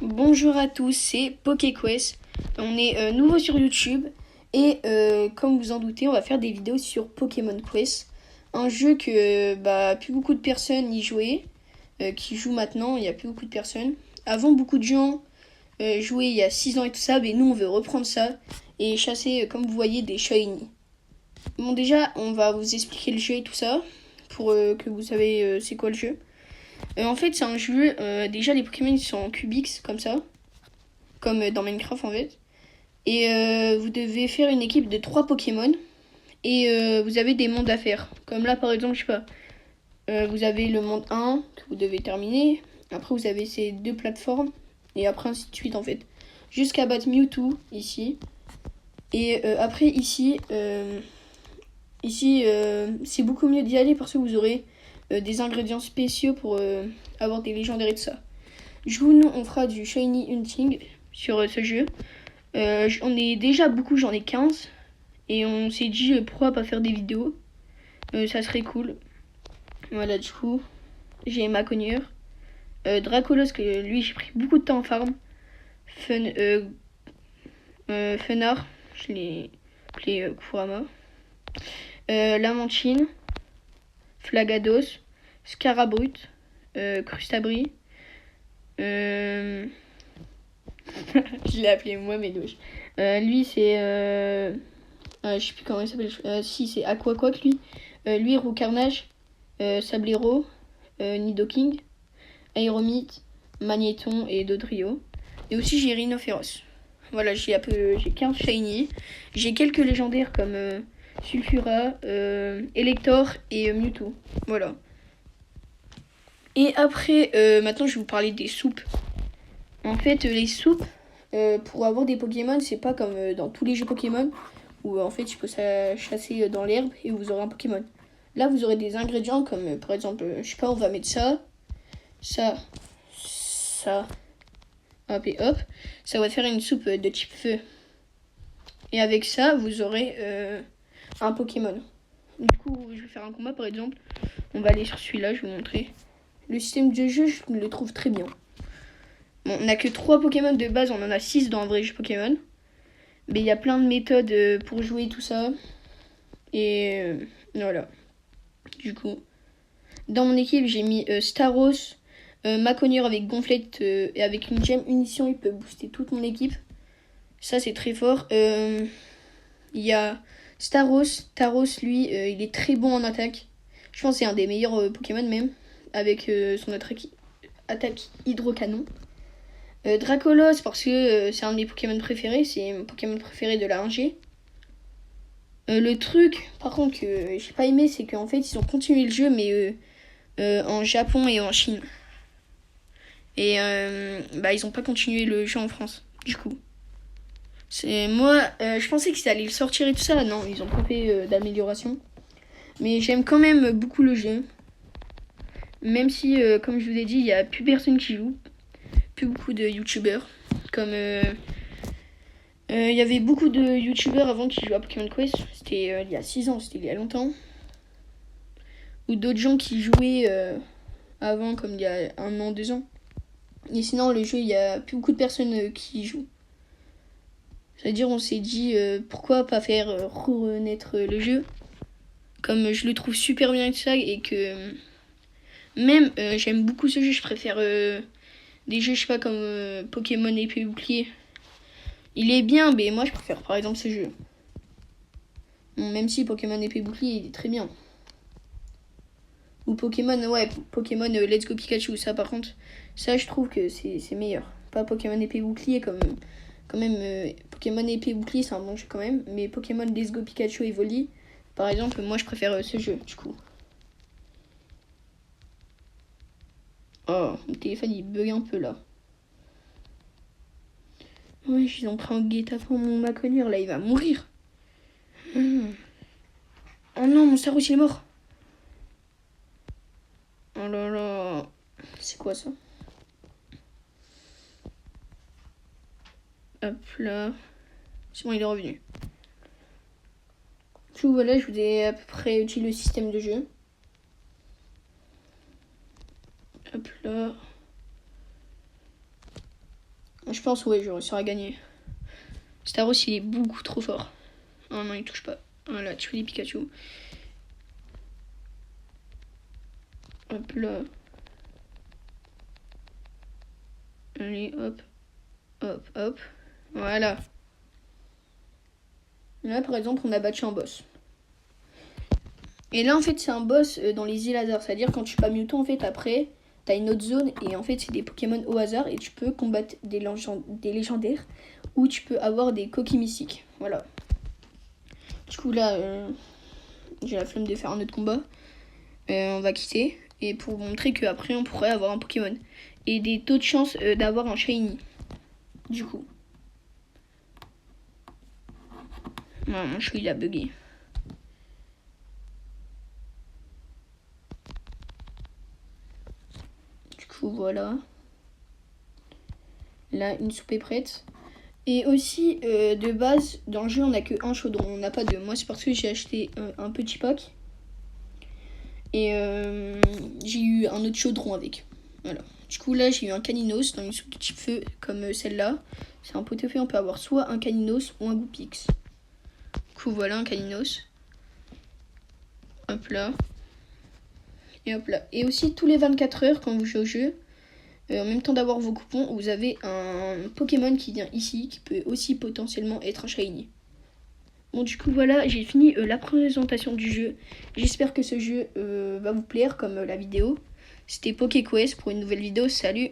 Bonjour à tous, c'est PokéQuest. On est nouveau sur YouTube et comme vous en doutez, on va faire des vidéos sur Pokémon Quest. Un jeu que plus beaucoup de personnes y jouaient, qui jouent maintenant, il n'y a plus beaucoup de personnes. Avant, beaucoup de gens jouaient il y a 6 ans et tout ça, mais nous on veut reprendre ça et chasser, comme vous voyez, des shiny. Bon, déjà, on va vous expliquer le jeu et tout ça, pour que vous savez c'est quoi le jeu. En fait, c'est un jeu, déjà les Pokémon ils sont en Cubix, comme ça, comme dans Minecraft en fait. Et vous devez faire une équipe de 3 Pokémon. Et vous avez des mondes à faire. Comme là par exemple, je sais pas, vous avez le monde 1 que vous devez terminer. Après vous avez ces deux plateformes. Et après ainsi de suite en fait. Jusqu'à battre Mewtwo ici. Et après ici c'est beaucoup mieux d'y aller parce que vous aurez des ingrédients spéciaux pour avoir des légendaires et tout ça. Nous on fera du Shiny Hunting sur ce jeu. On est déjà beaucoup, j'en ai 15. Et on s'est dit pourquoi pas faire des vidéos. Ça serait cool. Voilà, du coup, j'ai ma cognure. Dracolos, que lui j'ai pris beaucoup de temps en farm. Fenard, je l'ai appelé Kurama. Lamantine, Flagados, Scarabrut, Crustabri. Je l'ai appelé moi, mais doche. Lui, c'est. Je sais plus comment il s'appelle. Si, c'est Aquaquac, lui. Lui, Roucarnage, Sablero, Nidoking, Aéromite, Magnéton et Dodrio. Et aussi, j'ai Rhinophéros. Voilà, j'ai 15 shiny. J'ai quelques légendaires comme Sulfura, Elector et Mewtwo. Voilà. Et après, maintenant, je vais vous parler des soupes. En fait, les soupes, pour avoir des Pokémon, c'est pas comme dans tous les jeux Pokémon où en fait, tu peux chasser dans l'herbe et vous aurez un Pokémon. Là, vous aurez des ingrédients comme par exemple, je sais pas, on va mettre ça, ça, hop et hop. Ça va faire une soupe de type feu. Et avec ça, vous aurez un Pokémon. Du coup, je vais faire un combat par exemple. On va aller sur celui-là, je vais vous montrer. Le système de jeu, je le trouve très bien. Bon, on n'a que 3 Pokémon de base, on en a 6 dans un vrai jeu Pokémon. Mais il y a plein de méthodes pour jouer tout ça. Et voilà. Du coup, dans mon équipe, j'ai mis Staros, Maconier avec Gonflette et avec une gemme Unition, il peut booster toute mon équipe. Ça, c'est très fort. Il y a Staros. Taros, lui, il est très bon en attaque. Je pense que c'est un des meilleurs Pokémon même. Avec son attaque hydrocanon. Dracolos, parce que c'est un de mes Pokémon préférés. C'est mon Pokémon préféré de la 1G. Le truc, par contre, que j'ai pas aimé, c'est qu'en fait, ils ont continué le jeu, mais en Japon et en Chine. Et ils ont pas continué le jeu en France, du coup. Je pensais qu'ils allaient le sortir et tout ça. Non, ils ont pas fait d'amélioration. Mais j'aime quand même beaucoup le jeu. Même si, comme je vous ai dit, il y a plus personne qui joue. Plus beaucoup de youtubeurs. Comme il y avait beaucoup de youtubeurs avant qui jouaient à Pokémon Quest. C'était il y a 6 ans, c'était il y a longtemps. Ou d'autres gens qui jouaient avant, comme il y a 1 an, 2 ans. Et sinon, le jeu, il y a plus beaucoup de personnes qui y jouent. C'est-à-dire, on s'est dit pourquoi pas faire renaître le jeu. Comme je le trouve super bien et tout ça, et que même j'aime beaucoup ce jeu, je préfère des jeux, je sais pas, comme Pokémon épée et bouclier. Il est bien, mais moi je préfère par exemple ce jeu. Bon, même si Pokémon épée et bouclier, il est très bien. Ou Pokémon Let's Go Pikachu, ça par contre, ça je trouve que c'est meilleur. Pas Pokémon épée et bouclier comme quand même Pokémon épée et bouclier, c'est un bon jeu quand même, mais Pokémon Let's Go Pikachu et Voli, par exemple, moi je préfère ce jeu du coup. Oh, mon téléphone il bug un peu là. Ouais, je suis en train de guet-apens mon Maconier, là il va mourir. Oh non, mon Saros il est mort. Oh là là. C'est quoi ça? Hop là. C'est bon, il est revenu. Du coup, voilà, je vous ai à peu près dit le système de jeu. Hop là. Je pense, ouais, je réussirai à gagner. Staros, il est beaucoup trop fort. Oh non, il touche pas. Voilà, tu fais les Pikachu. Hop là. Allez, hop. Hop, hop. Voilà. Là, par exemple, on a battu un boss. Et là, en fait, c'est un boss dans les îles hasard. C'est-à-dire, quand tu bats Mewtwo, en fait, après, t'as une autre zone. Et en fait, c'est des Pokémon au hasard. Et tu peux combattre des légendaires. Ou tu peux avoir des coquilles mystiques. Voilà. Du coup, là, j'ai la flemme de faire un autre combat. On va quitter. Et pour vous montrer qu'après, on pourrait avoir un Pokémon. Et des taux de chance d'avoir un Shiny. Du coup. Non, mon chou, il a bugué. Du coup, voilà. Là, une soupe est prête. Et aussi, de base, dans le jeu, on n'a que un chaudron. On n'a pas deux. Moi, c'est parce que j'ai acheté un petit pack. Et j'ai eu un autre chaudron avec. Voilà. Du coup, là, j'ai eu un caninos dans une soupe de type feu, comme celle-là. C'est un pot-au-feu. On peut avoir soit un caninos ou un goupix. Du coup, voilà un caninos. Hop là. Et hop là. Et aussi, tous les 24 heures, quand vous jouez au jeu, en même temps d'avoir vos coupons, vous avez un Pokémon qui vient ici, qui peut aussi potentiellement être un Shiny. Bon, du coup, voilà, j'ai fini la présentation du jeu. J'espère que ce jeu va vous plaire, comme la vidéo. C'était PokéQuest pour une nouvelle vidéo. Salut!